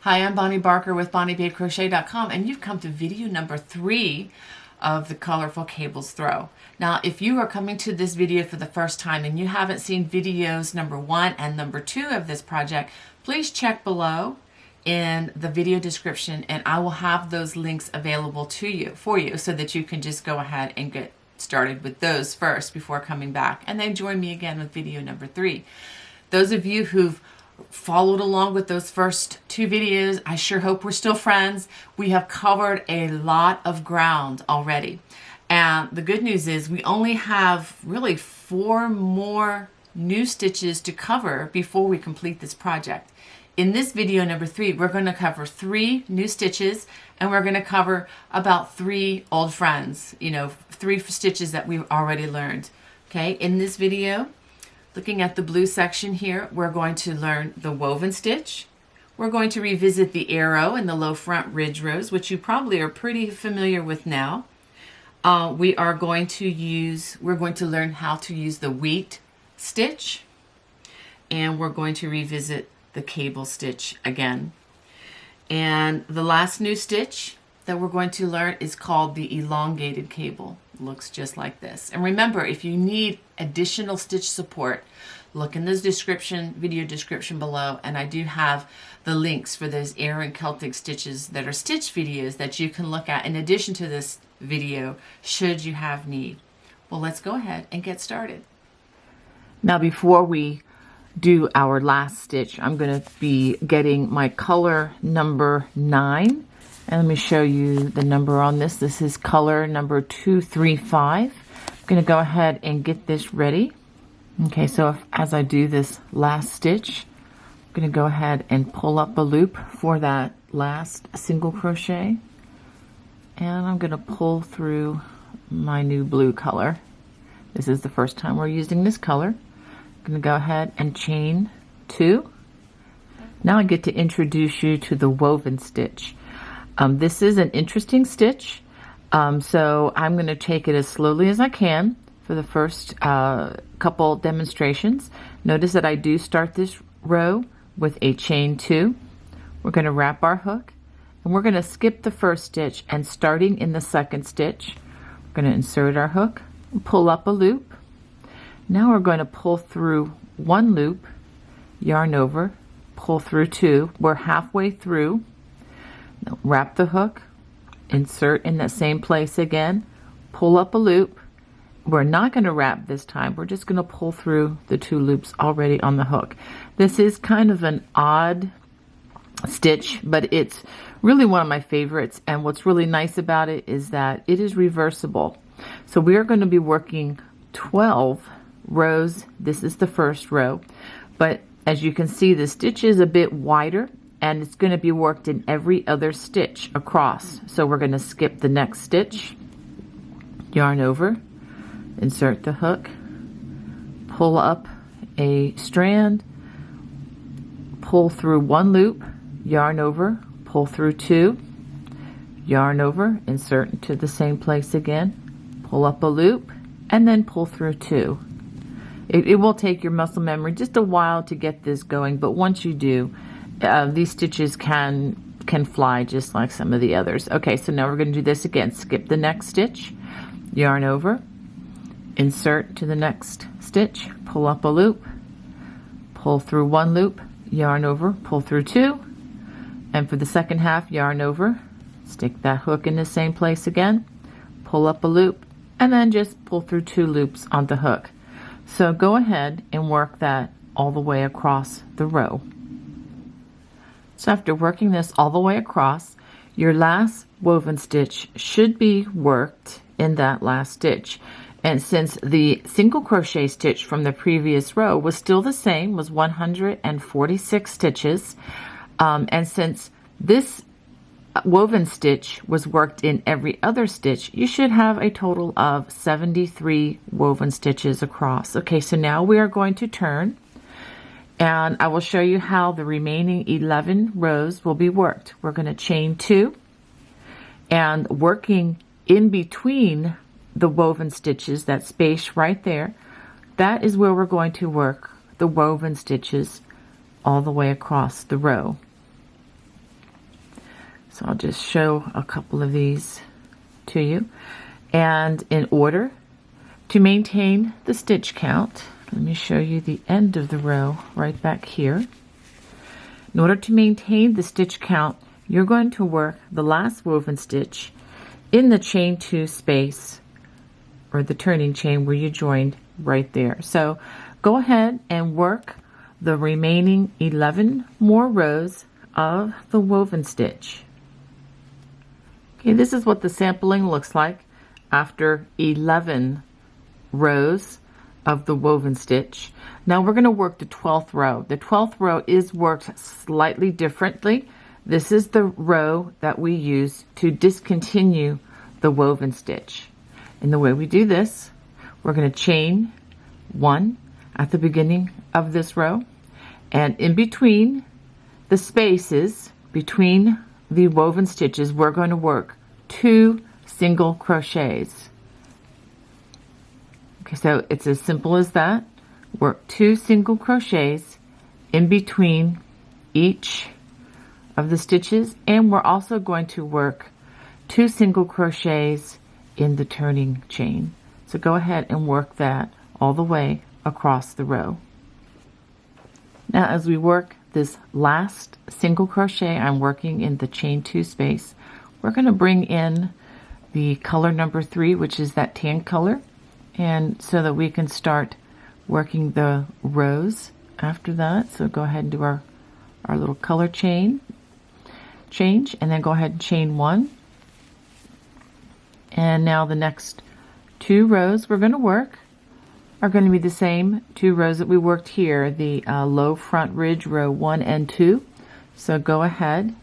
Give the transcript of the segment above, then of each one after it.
Hi, I'm Bonnie Barker with BonnieBabeCrochet.com, and you've come to video number 3 of the Colorful Cables Throw. Now, if you are coming to this video for the first time and you haven't seen videos number 1 and number 2 of this project, please check below in the video description, and I will have those links available to you for you so that you can just go ahead and get started with those first before coming back, and then join me again with video number 3. Those of you who've followed along with those first 2 videos, I sure hope we're still friends. We have covered a lot of ground already. And the good news is we only have really 4 more new stitches to cover before we complete this project. In this video number 3, we're going to cover 3 new stitches, and we're going to cover about 3 old friends, 3 stitches that we've already learned. Okay, in this video, looking at the blue section here, we're going to learn the woven stitch. We're going to revisit the arrow and the low front ridge rows, which you probably are pretty familiar with now. We're going to learn how to use the wheat stitch, and we're going to revisit the cable stitch again. And the last new stitch that we're going to learn is called the elongated cable. Looks just like this. And remember, if you need additional stitch support, look in this video description below, and I do have the links for those Air and Celtic stitches that are stitch videos that you can look at in addition to this video should you have need. Well, let's go ahead and get started. Now, before we do our last stitch, I'm going to be getting my color number 9. And let me show you the number on this. This is color number 235. I'm going to go ahead and get this ready. Okay, so as I do this last stitch, I'm going to go ahead and pull up a loop for that last single crochet. And I'm going to pull through my new blue color. This is the first time we're using this color. I'm going to go ahead and chain 2. Now I get to introduce you to the woven stitch. This is an interesting stitch, so I'm going to take it as slowly as I can for the first couple demonstrations. Notice that I do start this row with a chain 2. We're going to wrap our hook, and we're going to skip the first stitch, and starting in the second stitch, we're going to insert our hook, pull up a loop. Now we're going to pull through 1 loop, yarn over, pull through 2. We're halfway through. Wrap the hook, insert in that same place again, pull up a loop. We're not going to wrap this time. We're just going to pull through the 2 loops already on the hook. This is kind of an odd stitch, but it's really one of my favorites. And what's really nice about it is that it is reversible. So we are going to be working 12 rows. This is the first row. But as you can see, the stitch is a bit wider, and it's going to be worked in every other stitch across. So we're going to skip the next stitch, yarn over, insert the hook, pull up a strand, pull through 1 loop, yarn over, pull through 2, yarn over, insert into the same place again, pull up a loop, and then pull through 2. It will take your muscle memory just a while to get this going, but once you do, these stitches can fly just like some of the others. Okay, so now we're going to do this again. Skip the next stitch, yarn over, insert to the next stitch, pull up a loop, pull through 1 loop, yarn over, pull through 2, and for the second half, yarn over, stick that hook in the same place again, pull up a loop, and then just pull through 2 loops on the hook. So go ahead and work that all the way across the row. So after working this all the way across, your last woven stitch should be worked in that last stitch. And since the single crochet stitch from the previous row was still the same, was 146 stitches, and since this woven stitch was worked in every other stitch, you should have a total of 73 woven stitches across. Okay, so now we are going to turn, and I will show you how the remaining 11 rows will be worked. We're going to chain 2, and working in between the woven stitches, that space right there, that is where we're going to work the woven stitches all the way across the row. So I'll just show a couple of these to you. And in order to maintain the stitch count, let me show you the end of the row right back here. In order to maintain the stitch count, you're going to work the last woven stitch in the chain 2 space, or the turning chain where you joined right there. So go ahead and work the remaining 11 more rows of the woven stitch. Okay, this is what the sampling looks like after 11 rows of the woven stitch. Now we're going to work the 12th row. The 12th row is worked slightly differently. This is the row that we use to discontinue the woven stitch. And the way we do this, we're going to chain 1 at the beginning of this row, and in between the spaces between the woven stitches, we're going to work 2 single crochets. Okay, so it's as simple as that. Work 2 single crochets in between each of the stitches, and we're also going to work 2 single crochets in the turning chain. So go ahead and work that all the way across the row. Now as we work this last single crochet, I'm working in the chain 2 space. We're going to bring in the color number 3, which is that tan color, and so that we can start working the rows after that. So go ahead and do our little color change, and then go ahead and chain 1. And now the next 2 rows we're going to work are going to be the same 2 rows that we worked here, the low front ridge row 1 and 2. So go ahead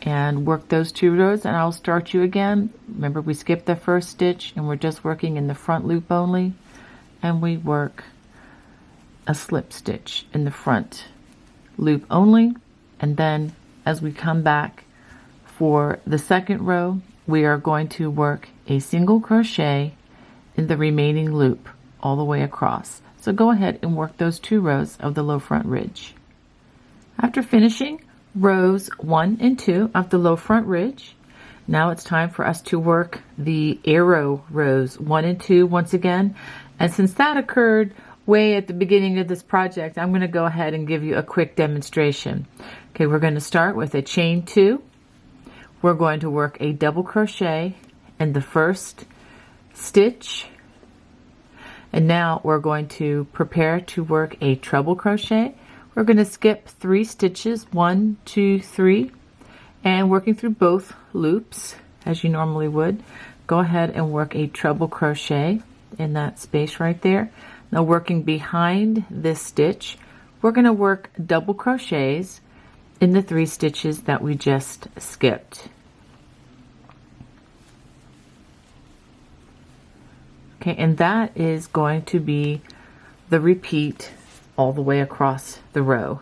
and work those 2 rows, and I'll start you again. Remember, we skipped the first stitch and we're just working in the front loop only, and we work a slip stitch in the front loop only. And then as we come back for the second row, we are going to work a single crochet in the remaining loop all the way across. So go ahead and work those 2 rows of the low front ridge. After finishing rows 1 and 2 of the low front ridge, now it's time for us to work the arrow rows 1 and 2 once again. And since that occurred way at the beginning of this project, I'm going to go ahead and give you a quick demonstration. Okay, we're going to start with a chain 2. We're going to work a double crochet in the first stitch, and now we're going to prepare to work a treble crochet. We're going to skip 3 stitches, 1, 2, 3, and working through both loops as you normally would. Go ahead and work a treble crochet in that space right there. Now working behind this stitch, we're going to work double crochets in the 3 stitches that we just skipped. Okay, and that is going to be the repeat all the way across the row.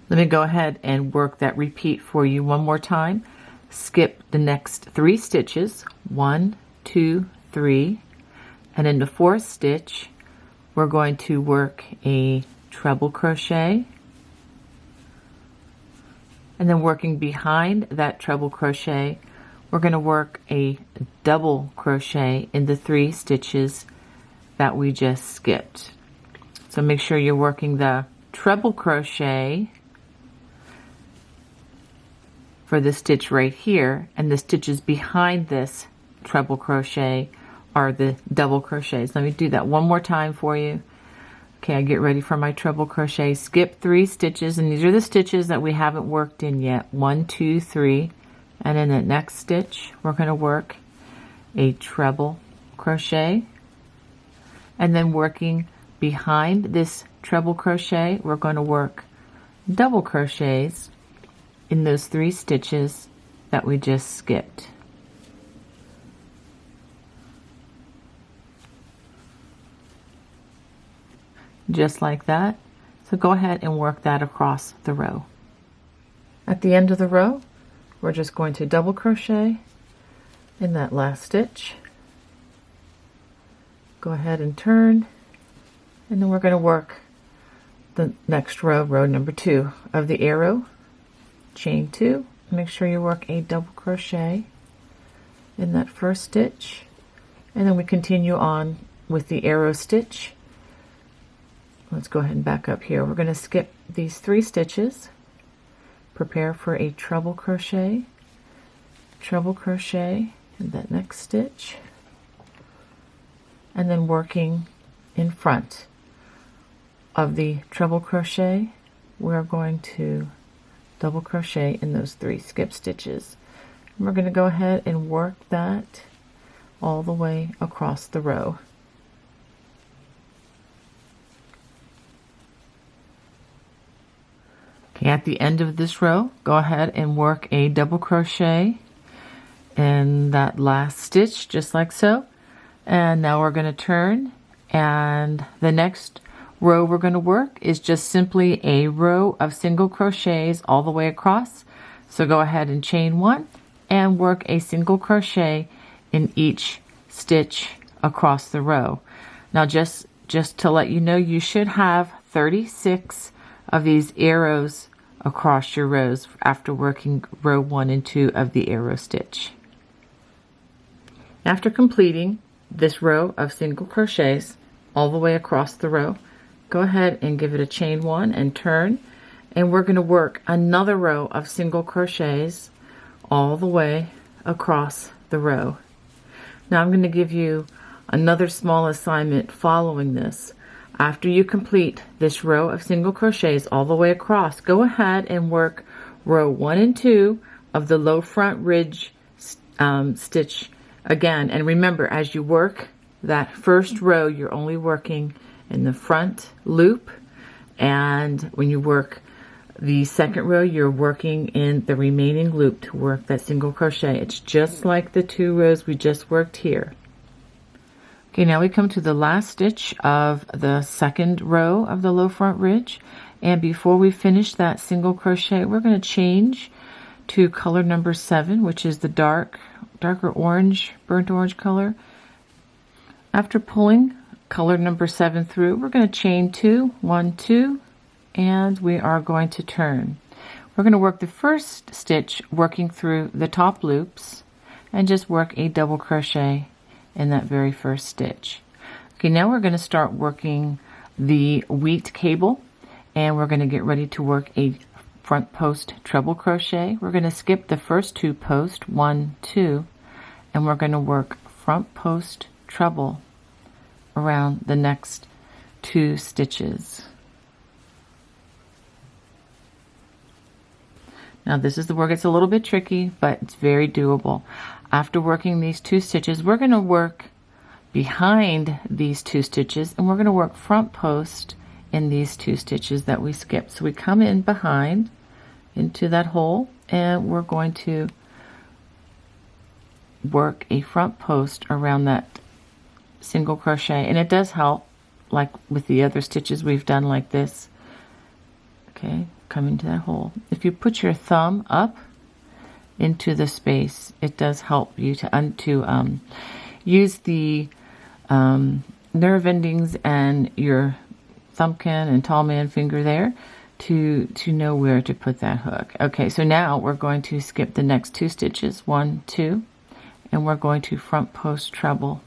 Let me go ahead and work that repeat for you one more time. Skip the next 3 stitches, 1, 2, 3, and in the 4th stitch, we're going to work a treble crochet, and then working behind that treble crochet, we're going to work a double crochet in the 3 stitches that we just skipped. So make sure you're working the treble crochet for the stitch right here, and the stitches behind this treble crochet are the double crochets. Let me do that one more time for you. Okay, I get ready for my treble crochet. Skip 3 stitches, and these are the stitches that we haven't worked in yet. 1, 2, 3, and in the next stitch we're going to work a treble crochet, and then working behind this treble crochet, we're going to work double crochets in those 3 stitches that we just skipped. Just like that. So go ahead and work that across the row. At the end of the row, we're just going to double crochet in that last stitch. Go ahead and turn, and then we're going to work the next row, row number 2 of the arrow, chain 2, make sure you work a double crochet in that first stitch, and then we continue on with the arrow stitch. Let's go ahead and back up here. We're going to skip these 3 stitches, prepare for a treble crochet in that next stitch, and then working in front of the treble crochet, we're going to double crochet in those 3 skip stitches. And we're going to go ahead and work that all the way across the row. Okay, at the end of this row, go ahead and work a double crochet in that last stitch, just like so. And now we're going to turn, and the next row we're going to work is just simply a row of single crochets all the way across. So go ahead and chain 1 and work a single crochet in each stitch across the row. Now just to let you know, you should have 36 of these arrows across your rows after working row 1 and 2 of the arrow stitch. After completing this row of single crochets all the way across the row, go ahead and give it a chain 1 and turn, and we're going to work another row of single crochets all the way across the row. Now I'm going to give you another small assignment following this. After you complete this row of single crochets all the way across, go ahead and work row 1 and 2 of the low front ridge stitch again. And remember, as you work that first row, you're only working in the front loop, and when you work the second row, you're working in the remaining loop to work that single crochet. It's just like the 2 rows we just worked here. Okay, now we come to the last stitch of the second row of the low front ridge, and before we finish that single crochet, we're going to change to color number 7, which is the darker orange, burnt orange color. After pulling color number 7 through, we're going to chain 2, 1, 2, and we are going to turn. We're going to work the first stitch working through the top loops and just work a double crochet in that very first stitch. Okay, now we're going to start working the wheat cable, and we're going to get ready to work a front post treble crochet. We're going to skip the first 2 posts, 1, 2, and we're going to work front post treble around the next 2 stitches. Now this is where it gets a little bit tricky, but it's very doable. After working these 2 stitches, we're going to work behind these 2 stitches, and we're going to work front post in these 2 stitches that we skipped. So we come in behind into that hole, and we're going to work a front post around that single crochet, and it does help, like with the other stitches we've done like this. Okay, come into that hole. If you put your thumb up into the space, it does help you to use the nerve endings and your thumbkin and tall man finger there to know where to put that hook. Okay, so now we're going to skip the next 2 stitches, 1, 2, and we're going to front post treble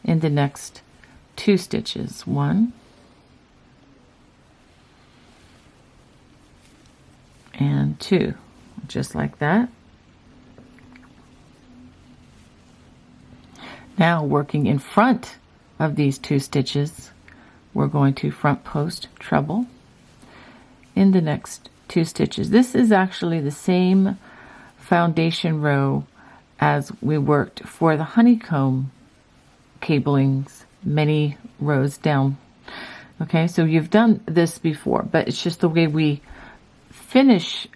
in the next 2 stitches, 1 and 2, just like that. Now working in front of these 2 stitches, we're going to front post treble in the next 2 stitches. This is actually the same foundation row as we worked for the honeycomb cablings many rows down. Okay, so you've done this before, but it's just the way we finish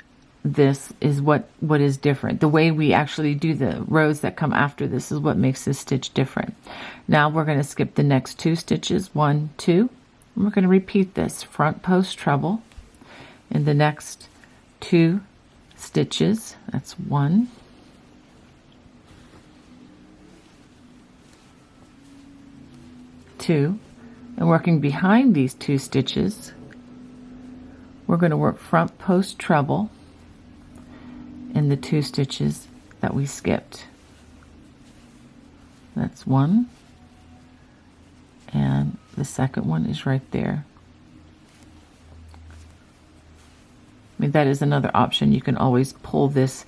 this is what is different. The way we actually do the rows that come after this is what makes this stitch different. Now we're going to skip the next 2 stitches, 1, 2, and we're going to repeat this front post treble in the next 2 stitches. That's 1, 2, and working behind these 2 stitches, we're going to work front post treble in the 2 stitches that we skipped. That's 1, and the second one is right there. I mean, that is another option. You can always pull this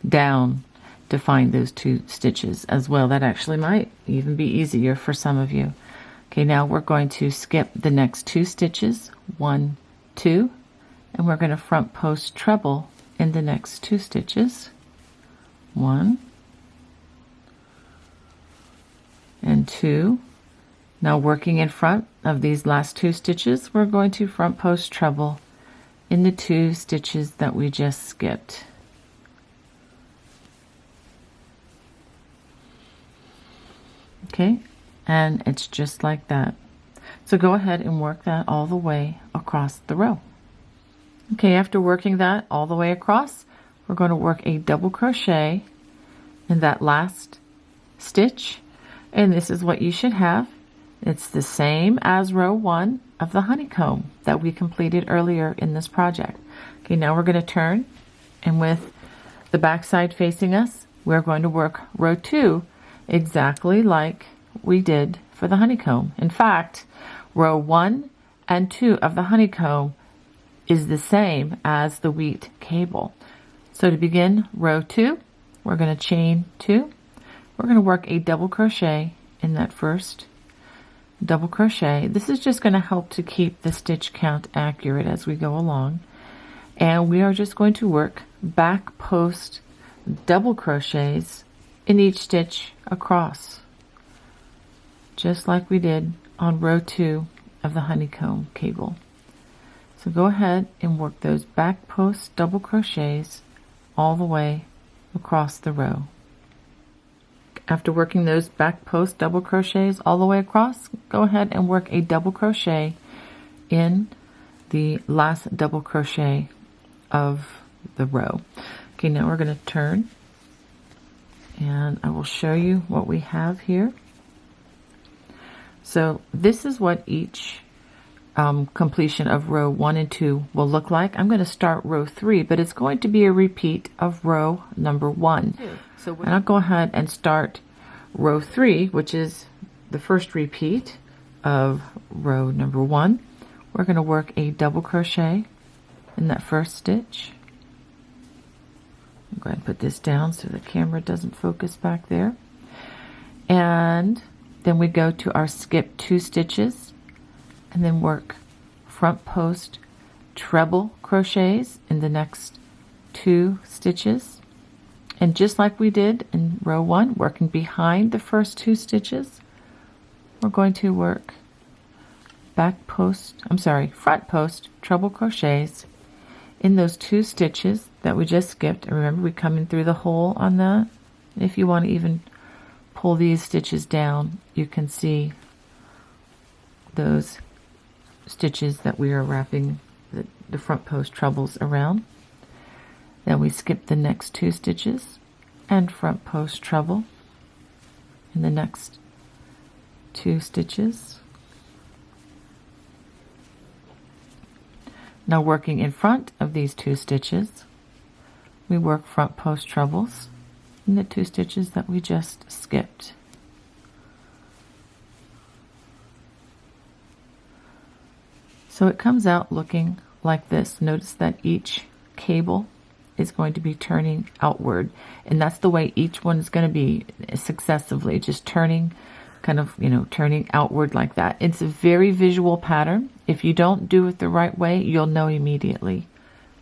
down to find those 2 stitches as well. That actually might even be easier for some of you. Okay, now we're going to skip the next 2 stitches, 1, 2, and we're going to front post treble in the next 2 stitches, 1 and 2. Now working in front of these last 2 stitches, we're going to front post treble in the 2 stitches that we just skipped. Okay, and it's just like that. So go ahead and work that all the way across the row. Okay, after working that all the way across, we're going to work a double crochet in that last stitch, and this is what you should have. It's the same as row 1 of the honeycomb that we completed earlier in this project. Okay, now we're going to turn, and with the back side facing us, we're going to work row 2 exactly like we did for the honeycomb. In fact, row 1 and 2 of the honeycomb is the same as the wheat cable. So to begin row 2, we're going to chain 2. We're going to work a double crochet in that first double crochet. This is just going to help to keep the stitch count accurate as we go along. And we are just going to work back post double crochets in each stitch across, just like we did on row 2 of the honeycomb cable. So go ahead and work those back post double crochets all the way across the row. After working those back post double crochets all the way across, go ahead and work a double crochet in the last double crochet of the row. Okay, now we're going to turn, and I will show you what we have here. So this is what each completion of row 1 and 2 will look like. I'm going to start row 3, but it's going to be a repeat of row number 1. So and I'll go ahead and start row 3, which is the first repeat of row number 1. We're going to work a double crochet in that first stitch. I'm going to put this down so the camera doesn't focus back there. And then we go to our skip 2 stitches and then work front post treble crochets in the next 2 stitches. And just like we did in row 1, working behind the first 2 stitches, we're going to work front post treble crochets in those 2 stitches that we just skipped. And remember, we come in through the hole on that. If you want to even pull these stitches down, you can see those stitches that we are wrapping the front post trebles around. Then we skip the next 2 stitches and front post treble in the next 2 stitches. Now working in front of these 2 stitches, we work front post trebles in the 2 stitches that we just skipped. So it comes out looking like this. Notice that each cable is going to be turning outward, and that's the way each one is going to be successively, just turning, kind of, turning outward like that. It's a very visual pattern. If you don't do it the right way, you'll know immediately.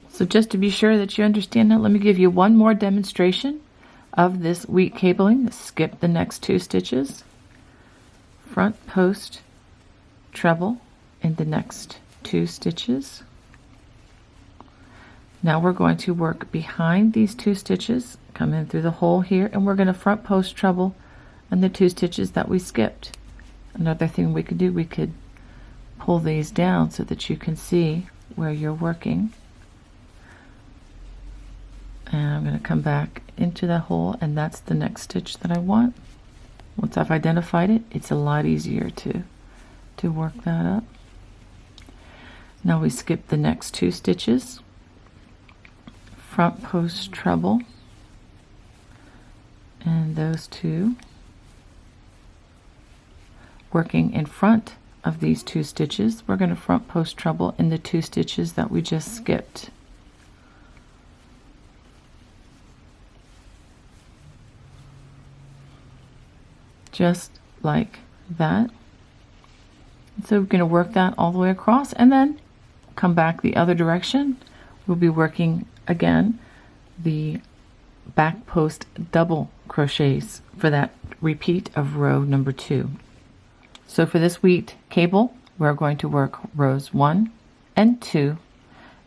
So just to be sure that you understand that, let me give you one more demonstration of this wheat cabling. Skip the next 2 stitches, front post treble in the next 2 stitches. Now we're going to work behind these 2 stitches, come in through the hole here, and we're going to front post treble on the 2 stitches that we skipped. Another thing we could do, we could pull these down so that you can see where you're working. And I'm going to come back into the hole, and that's the next stitch that I want. Once I've identified it, it's a lot easier to work that up. Now we skip the next 2 stitches, front post treble and those two working in front of these 2 stitches. We're going to front post treble in the 2 stitches that we just skipped. Just like that. So we're going to work that all the way across and then come back the other direction. We'll be working again the back post double crochets for that repeat of row number 2. So for this wheat cable, we're going to work rows 1 and 2,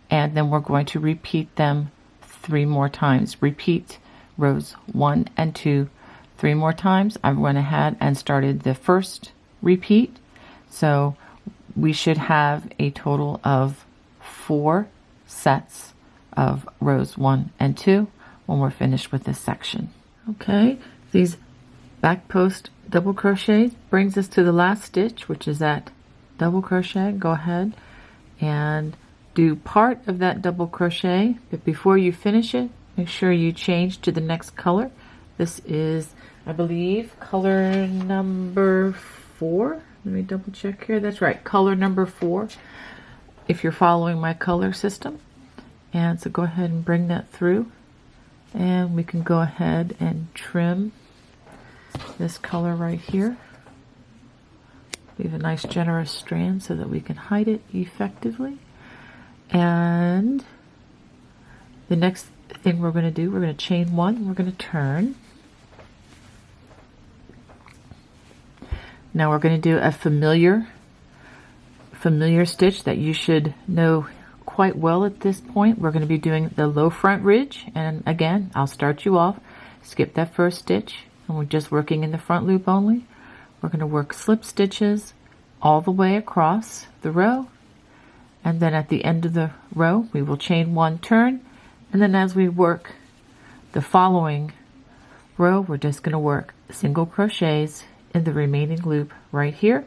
and then we're going to repeat them 3 more times. Repeat rows 1 and 2 3 more times. I went ahead and started the first repeat, so we should have a total of 4 sets of rows 1 and 2 when we're finished with this section. Okay, these back post double crochets brings us to the last stitch, which is that double crochet. Go ahead and do part of that double crochet, but before you finish it, make sure you change to the next color. This is, I believe, color number 4. Let me double check here. That's right, color number 4, if you're following my color system. And so go ahead and bring that through, and we can go ahead and trim this color right here. Leave a nice generous strand so that we can hide it effectively. And the next thing we're going to do, we're going to chain 1, we're going to turn. Now we're going to do a familiar stitch that you should know quite well at this point. We're going to be doing the low front ridge, and again, I'll start you off. Skip that first stitch, and we're just working in the front loop only. We're going to work slip stitches all the way across the row, and then at the end of the row we will chain 1, turn, and then as we work the following row, we're just going to work single crochets in the remaining loop right here.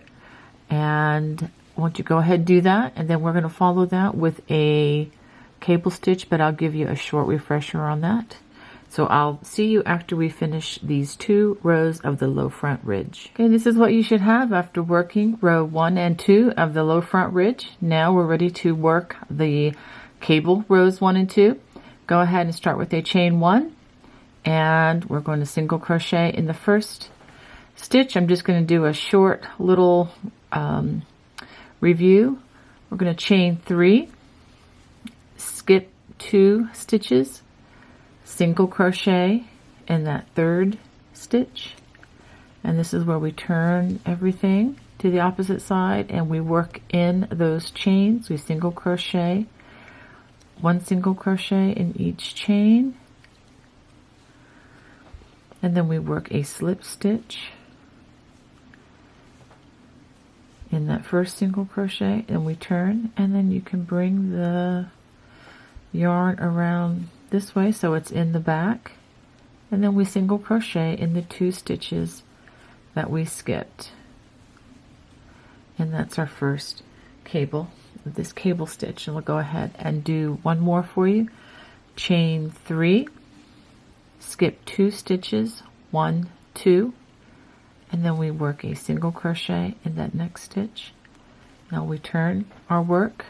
And I want you to go ahead and do that, and then we're going to follow that with a cable stitch, but I'll give you a short refresher on that. So I'll see you after we finish these 2 rows of the low front ridge. Okay, this is what you should have after working row 1 and 2 of the low front ridge. Now we're ready to work the cable rows 1 and 2. Go ahead and start with a chain 1, and we're going to single crochet in the first stitch. I'm just going to do a short little review. We're going to chain 3, skip 2 stitches, single crochet in that third stitch, and this is where we turn everything to the opposite side and we work in those chains. We single crochet, 1 single crochet in each chain, and then we work a slip stitch in that first single crochet, and we turn, and then you can bring the yarn around this way so it's in the back, and then we single crochet in the 2 stitches that we skipped, and that's our first cable, this cable stitch. And we'll go ahead and do one more for you. Chain 3, skip 2 stitches, 1, 2, and then we work a single crochet in that next stitch. Now we turn our work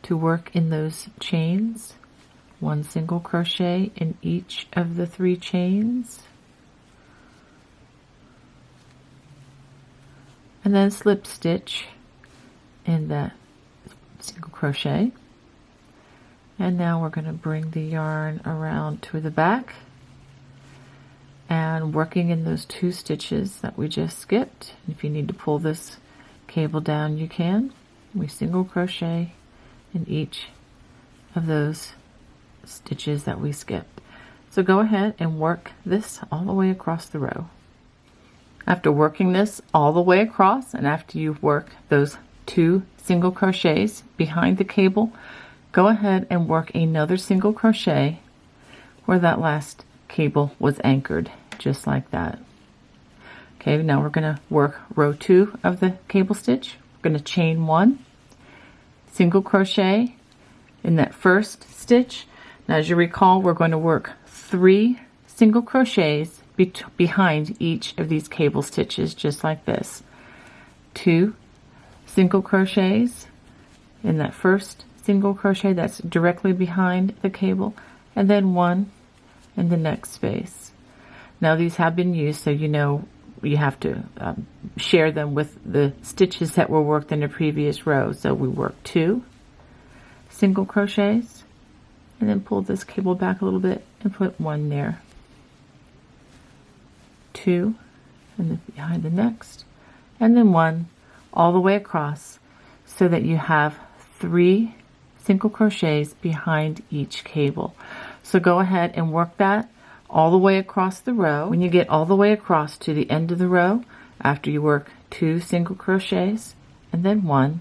to work in those chains, 1 single crochet in each of the 3 chains, and then slip stitch in that single crochet. And now we're going to bring the yarn around to the back and working in those 2 stitches that we just skipped. If you need to pull this cable down, you can. We single crochet in each of those stitches that we skipped. So go ahead and work this all the way across the row. After working this all the way across, and after you work those 2 single crochets behind the cable, go ahead and work another single crochet where that last cable was anchored, just like that. Okay, now we're going to work row 2 of the cable stitch. We're going to chain 1, single crochet in that first stitch. Now, as you recall, we're going to work 3 single crochets behind each of these cable stitches, just like this. 2 single crochets in that first single crochet that's directly behind the cable, and then 1 in the next space. Now these have been used, so you know you have to share them with the stitches that were worked in the previous row. So we work 2 single crochets, and then pull this cable back a little bit and put 1 there. 2, and then behind the next, and then 1 all the way across, so that you have 3 single crochets behind each cable. So go ahead and work that all the way across the row. When you get all the way across to the end of the row, after you work 2 single crochets and then 1,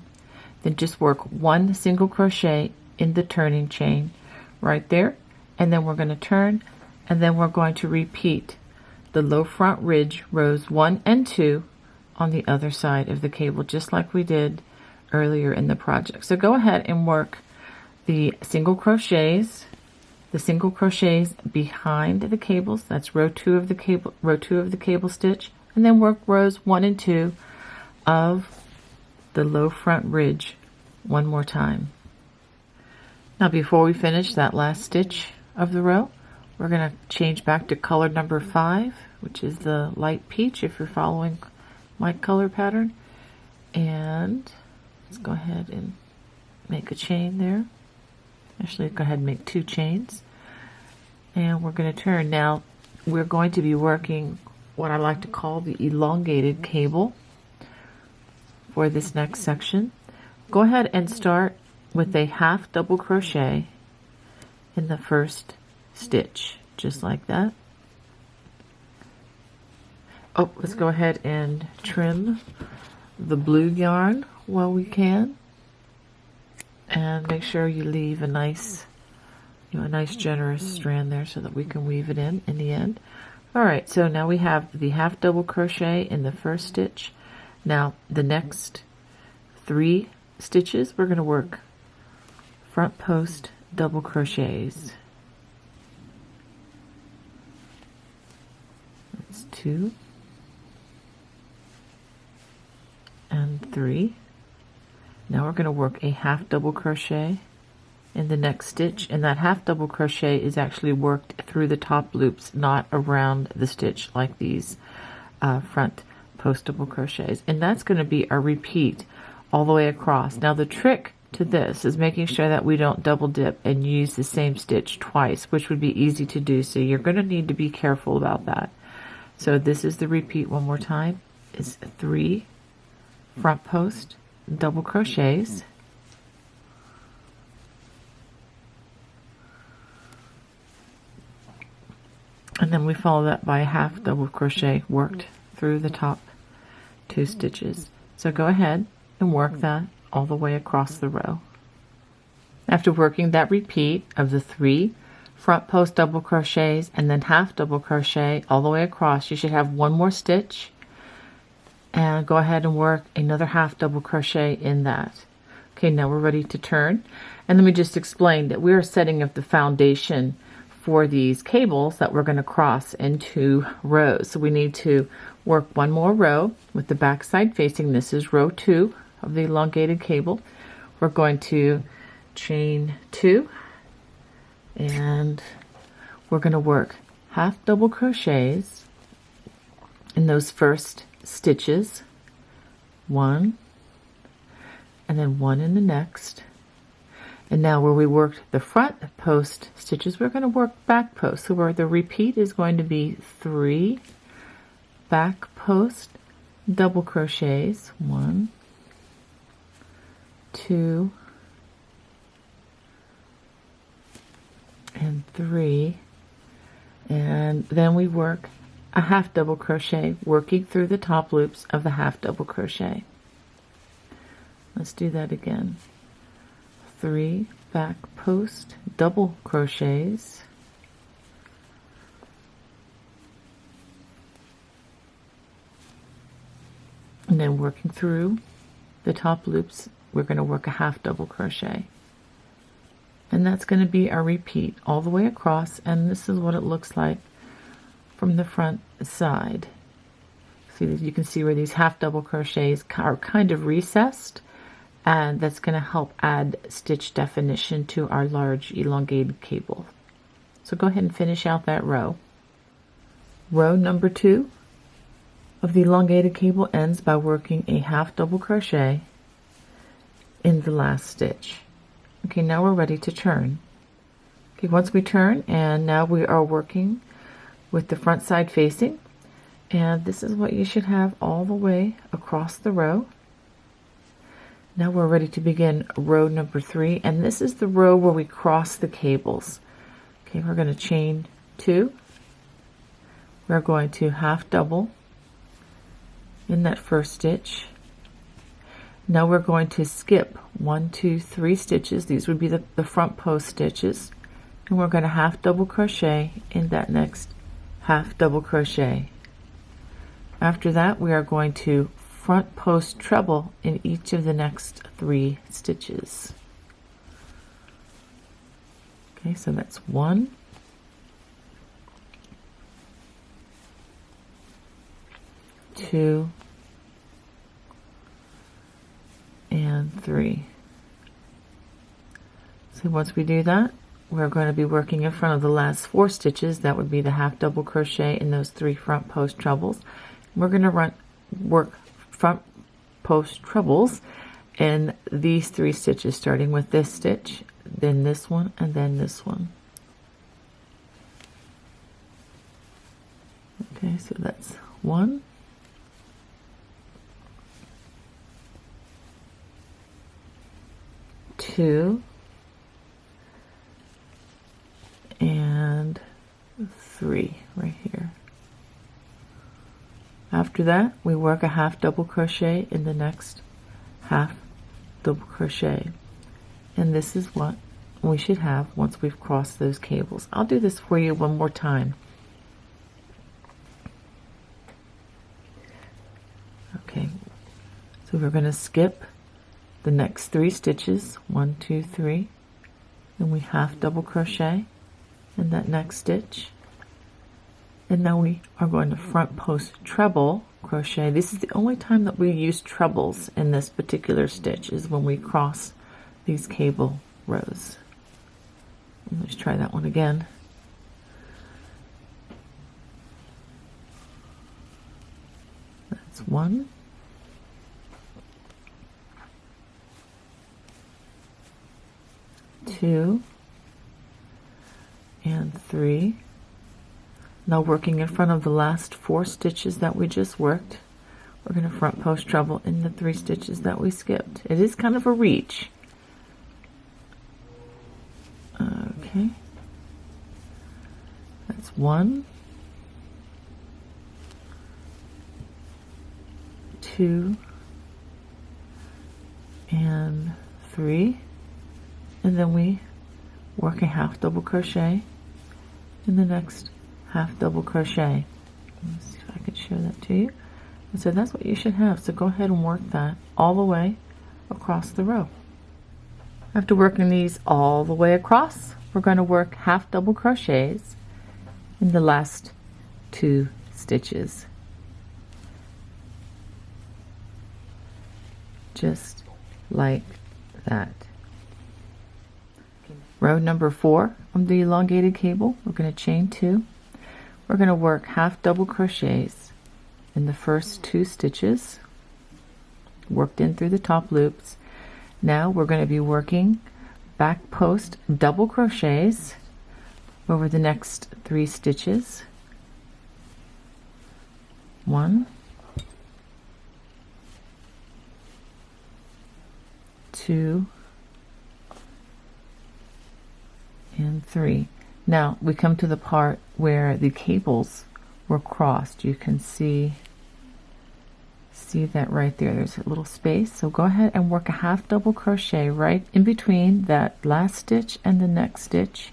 then just work 1 single crochet in the turning chain right there, and then we're going to turn, and then we're going to repeat the low front ridge rows 1 and 2 on the other side of the cable, just like we did earlier in the project. So go ahead and work the single crochets behind the cables. That's row 2 of the cable stitch, and then work rows 1 and 2 of the low front ridge one more time. Now before we finish that last stitch of the row, we're going to change back to color number 5, which is the light peach if you're following my color pattern. And let's go ahead and make a chain there. Actually, go ahead and make 2 chains. And we're going to turn. Now, we're going to be working what I like to call the elongated cable for this next section. Go ahead and start with a half double crochet in the first stitch, just like that. Oh, let's go ahead and trim the blue yarn while we can, and make sure you leave a nice generous strand there so that we can weave it in the end. All right, so now we have the half double crochet in the first stitch. Now the next 3 stitches we're going to work front post double crochets. That's 2 and 3. Now we're going to work a half double crochet in the next stitch, and that half double crochet is actually worked through the top loops, not around the stitch like these front post double crochets. And that's going to be our repeat all the way across. Now the trick to this is making sure that we don't double dip and use the same stitch twice, which would be easy to do, so you're going to need to be careful about that. So this is the repeat one more time. It's 3 front post double crochets, and then we follow that by a half double crochet worked through the top 2 stitches. So go ahead and work that all the way across the row. After working that repeat of the 3 front post double crochets and then half double crochet all the way across, you should have 1 more stitch, and go ahead and work another half double crochet in that. Okay, now we're ready to turn, and let me just explain that we are setting up the foundation for these cables that we're going to cross in 2 rows. So we need to work 1 more row with the back side facing. This is row 2 of the elongated cable. We're going to chain 2, and we're going to work half double crochets in those first stitches, 1 and then 1 in the next. And now where we worked the front post stitches, we're going to work back post. So where the repeat is going to be 3 back post double crochets, 1, 2, and 3, and then we work a half double crochet working through the top loops of the half double crochet. Let's do that again. 3 back post double crochets, and then working through the top loops, we're going to work a half double crochet, and that's going to be our repeat all the way across. And this is what it looks like from the front side. See, you can see where these half double crochets are kind of recessed, and that's going to help add stitch definition to our large elongated cable. So go ahead and finish out that row. Row number 2 of the elongated cable ends by working a half double crochet in the last stitch. Okay, now we're ready to turn. Okay, once we turn, and now we are working with the front side facing, and this is what you should have all the way across the row. Now we're ready to begin row number 3, and this is the row where we cross the cables. Okay, we're going to chain 2. We're going to half double in that first stitch. Now we're going to skip 1, 2, 3 stitches. These would be the front post stitches, and we're going to half double crochet in that next half double crochet. After that, we are going to front post treble in each of the next 3 stitches. Okay, so that's 1, 2, and 3. So once we do that, we're going to be working in front of the last 4 stitches. That would be the half double crochet in those 3 front post trebles. We're going to work front post trebles in these 3 stitches, starting with this stitch, then this one, and then this one. Okay, so that's 1, 2, and 3 right here. After that, we work a half double crochet in the next half double crochet, and this is what we should have once we've crossed those cables. I'll do this for you one more time. Okay, so we're going to skip the next 3 stitches, 1, 2, 3, then we half double crochet in that next stitch, and now we are going to front post treble crochet. This is the only time that we use trebles in this particular stitch, is when we cross these cable rows. Let's try that one again. That's 1, 2, and 3. Now working in front of the last 4 stitches that we just worked, we're going to front post treble in the 3 stitches that we skipped. It is kind of a reach. Okay, that's 1, 2, and 3, and then we work a half double crochet in the next half double crochet. Let's see if I can show that to you. And so that's what you should have. So go ahead and work that all the way across the row. After working these all the way across, we're going to work half double crochets in the last 2 stitches. Just like that. Row number 4 of the elongated cable, we're going to chain 2. We're going to work half double crochets in the first 2 stitches, worked in through the top loops. Now we're going to be working back post double crochets over the next 3 stitches. 1, 2, and 3. Now we come to the part where the cables were crossed. You can see that right there. There's a little space. So go ahead and work a half double crochet right in between that last stitch and the next stitch,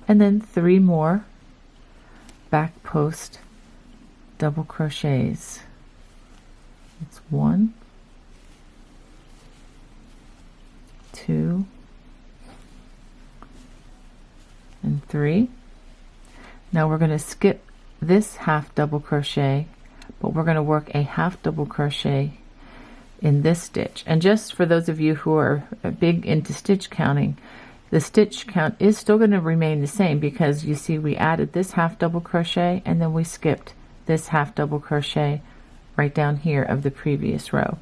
and then 3 more back post double crochets. It's 1, 2, and 3. Now we're going to skip this half double crochet, but we're going to work a half double crochet in this stitch. And just for those of you who are big into stitch counting, the stitch count is still going to remain the same, because you see we added this half double crochet and then we skipped this half double crochet right down here of the previous row.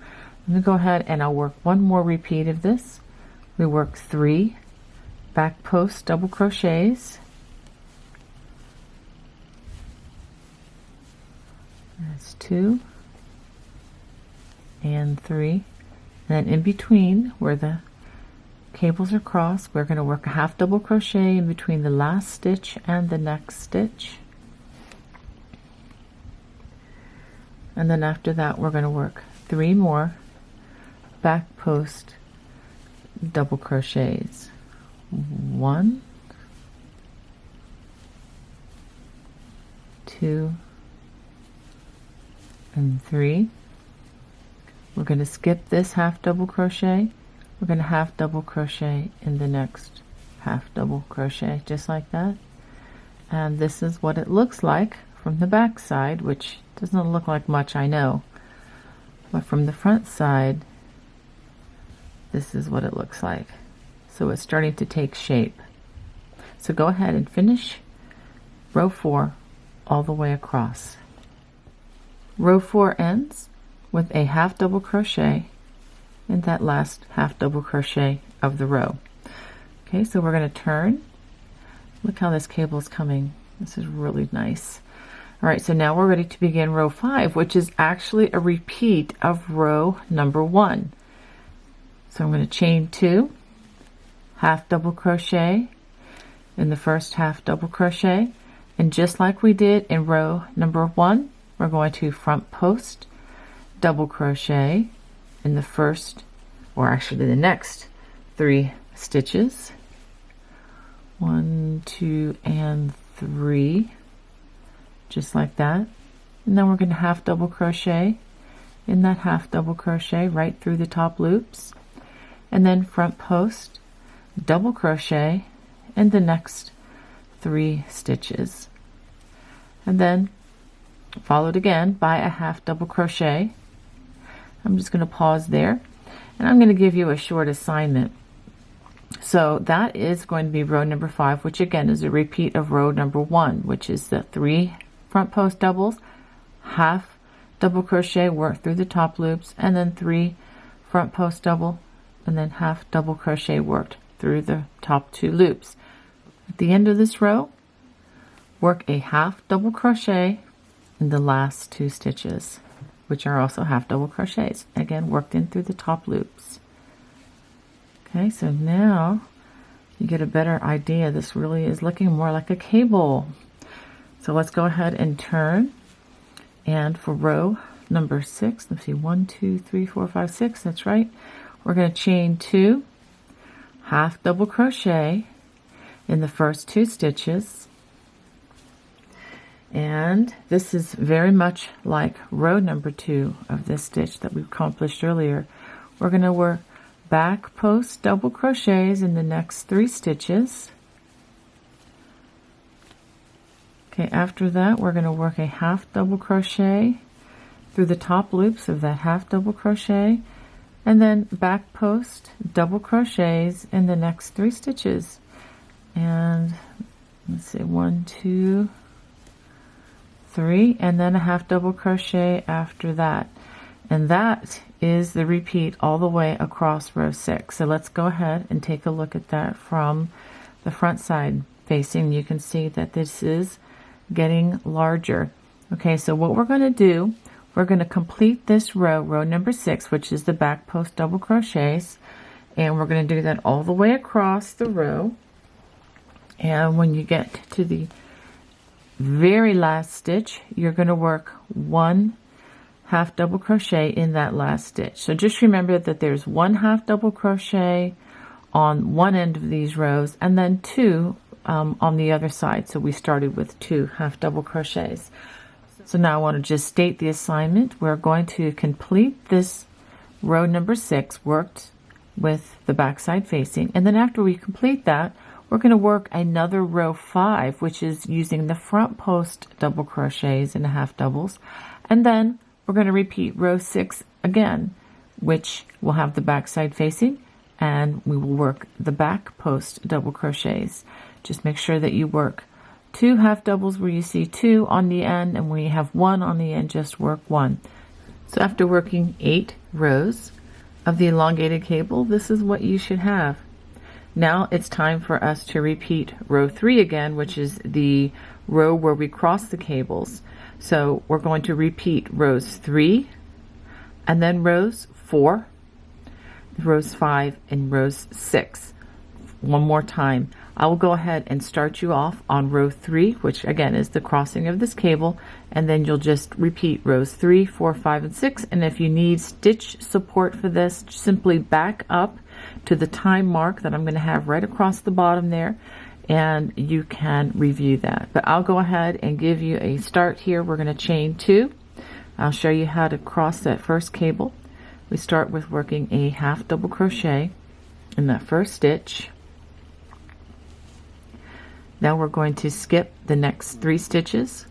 Let me go ahead and I'll work one more repeat of this. We work 3 back post double crochets. That's 2 and 3. And then in between, where the cables are crossed, we're going to work a half double crochet in between the last stitch and the next stitch. And then after that, we're going to work 3 more back post double crochets. 1, 2, and 3. We're going to skip this half double crochet. We're going to half double crochet in the next half double crochet, just like that. And this is what it looks like from the back side, which doesn't look like much, I know, but from the front side, this is what it looks like. So it's starting to take shape. So go ahead and finish row 4 all the way across. Row 4 ends with a half double crochet in that last half double crochet of the row. Okay, so we're going to turn. Look how this cable is coming. This is really nice. All right, so now we're ready to begin row 5, which is actually a repeat of row number 1. So I'm going to chain 2, half double crochet in the first half double crochet, and just like we did in row number 1, we're going to front post double crochet in the first, or actually the next 3 stitches. 1, 2, and 3, just like that. And then we're going to half double crochet in that half double crochet right through the top loops, and then front post double crochet in the next 3 stitches, and then followed again by a half double crochet. I'm just going to pause there, and I'm going to give you a short assignment. So that is going to be row number 5, which again is a repeat of row number 1, which is the 3 front post doubles, half double crochet, work through the top loops, and then 3 front post double, and then half double crochet worked through the top 2 loops. At the end of this row, work a half double crochet in the last 2 stitches, which are also half double crochets, again worked in through the top loops. Okay, so now you get a better idea. This really is looking more like a cable. So let's go ahead and turn, and for row number 6, let's see, 1, 2, 3, 4, 5, 6, that's right, we're going to chain 2, half double crochet in the first 2 stitches, and this is very much like row number 2 of this stitch that we accomplished earlier. We're going to work back post double crochets in the next 3 stitches. Okay, after that we're going to work a half double crochet through the top loops of that half double crochet, and then back post double crochets in the next 3 stitches. And let's see, 1, 2, 3, and then a half double crochet after that. And that is the repeat all the way across row 6. So let's go ahead and take a look at that from the front side facing. You can see that this is getting larger. Okay, so what we're going to do, we're going to complete this row, row number 6, which is the back post double crochets, and we're going to do that all the way across the row. And when you get to the very last stitch, you're going to work 1 half double crochet in that last stitch. So just remember that there's 1 half double crochet on one end of these rows, and then 2 on the other side. So we started with 2 half double crochets. So now I want to just state the assignment. We're going to complete this row number 6 worked with the back side facing, and then after we complete that, we're going to work another row 5, which is using the front post double crochets and half doubles, and then we're going to repeat row 6 again, which will have the back side facing, and we will work the back post double crochets. Just make sure that you work 2 half doubles where you see 2 on the end, and when you have 1 on the end, just work 1. So after working 8 rows of the elongated cable, this is what you should have. Now it's time for us to repeat row 3 again, which is the row where we cross the cables. So we're going to repeat rows 3 and then rows 4, rows 5, and rows 6. One more time. I will go ahead and start you off on row 3, which again is the crossing of this cable, and then you'll just repeat rows 3, 4, 5, and 6. And if you need stitch support for this, simply back up to the time mark that I'm going to have right across the bottom there, and you can review that. But I'll go ahead and give you a start here. We're going to chain 2. I'll show you how to cross that first cable. We start with working a half double crochet in that first stitch. Now we're going to skip the next 3 stitches,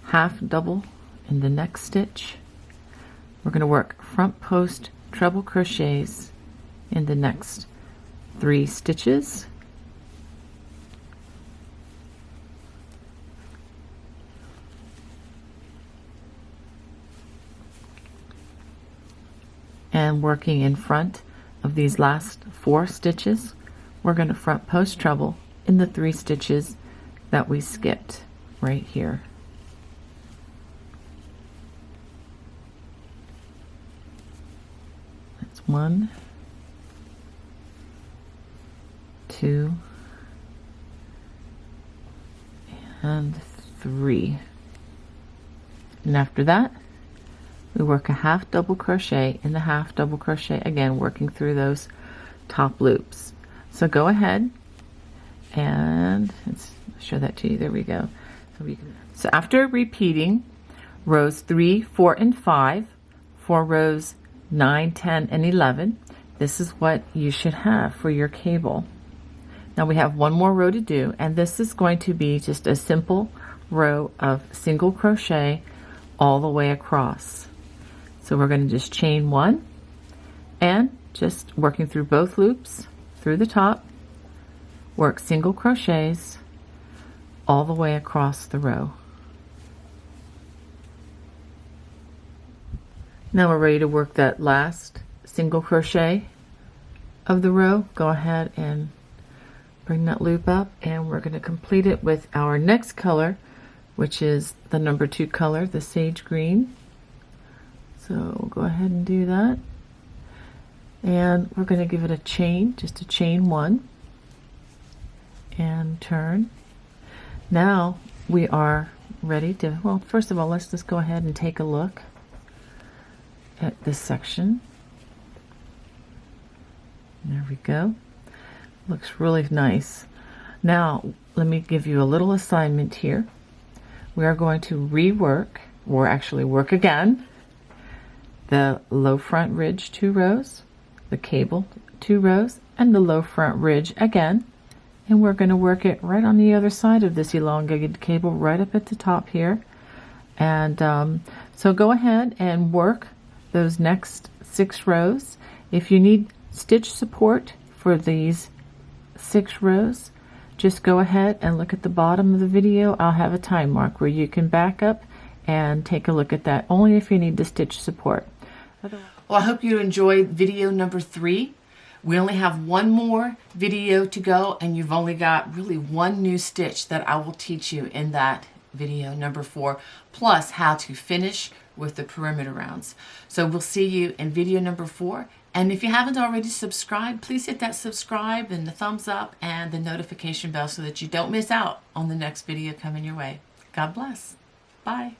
half double in the next stitch. We're going to work front post treble crochets in the next 3 stitches. And working in front of these last 4 stitches, we're going to front post treble in the 3 stitches that we skipped right here. That's 1, 2, and 3. And after that, we work a half double crochet in the half double crochet, again working through those top loops. So go ahead and let's show that to you. There we go. So after repeating rows 3, 4, and 5 for rows 9, 10, and 11, this is what you should have for your cable. Now we have one more row to do, and this is going to be just a simple row of single crochet all the way across. So we're going to just chain 1 and just working through both loops through the top, work single crochets all the way across the row. Now we're ready to work that last single crochet of the row. Go ahead and bring that loop up, and we're going to complete it with our next color, which is the number 2 color, the sage green. So we'll go ahead and do that, and we're going to give it a chain, just a chain 1 and turn. Now we are ready to, well, first of all, let's just go ahead and take a look at this section. There we go. Looks really nice. Now let me give you a little assignment here. We are going to rework, or actually work again, the low front ridge 2 rows, the cable 2 rows, and the low front ridge again. And we're going to work it right on the other side of this elongated cable, right up at the top here. And so go ahead and work those next 6 rows. If you need stitch support for these 6 rows, just go ahead and look at the bottom of the video. I'll have a time mark where you can back up and take a look at that, only if you need the stitch support. Well, I hope you enjoyed video number 3. We only have one more video to go, and you've only got really one new stitch that I will teach you in that video number 4, plus how to finish with the perimeter rounds. So we'll see you in video number 4. And if you haven't already subscribed, please hit that subscribe and the thumbs up and the notification bell so that you don't miss out on the next video coming your way. God bless. Bye.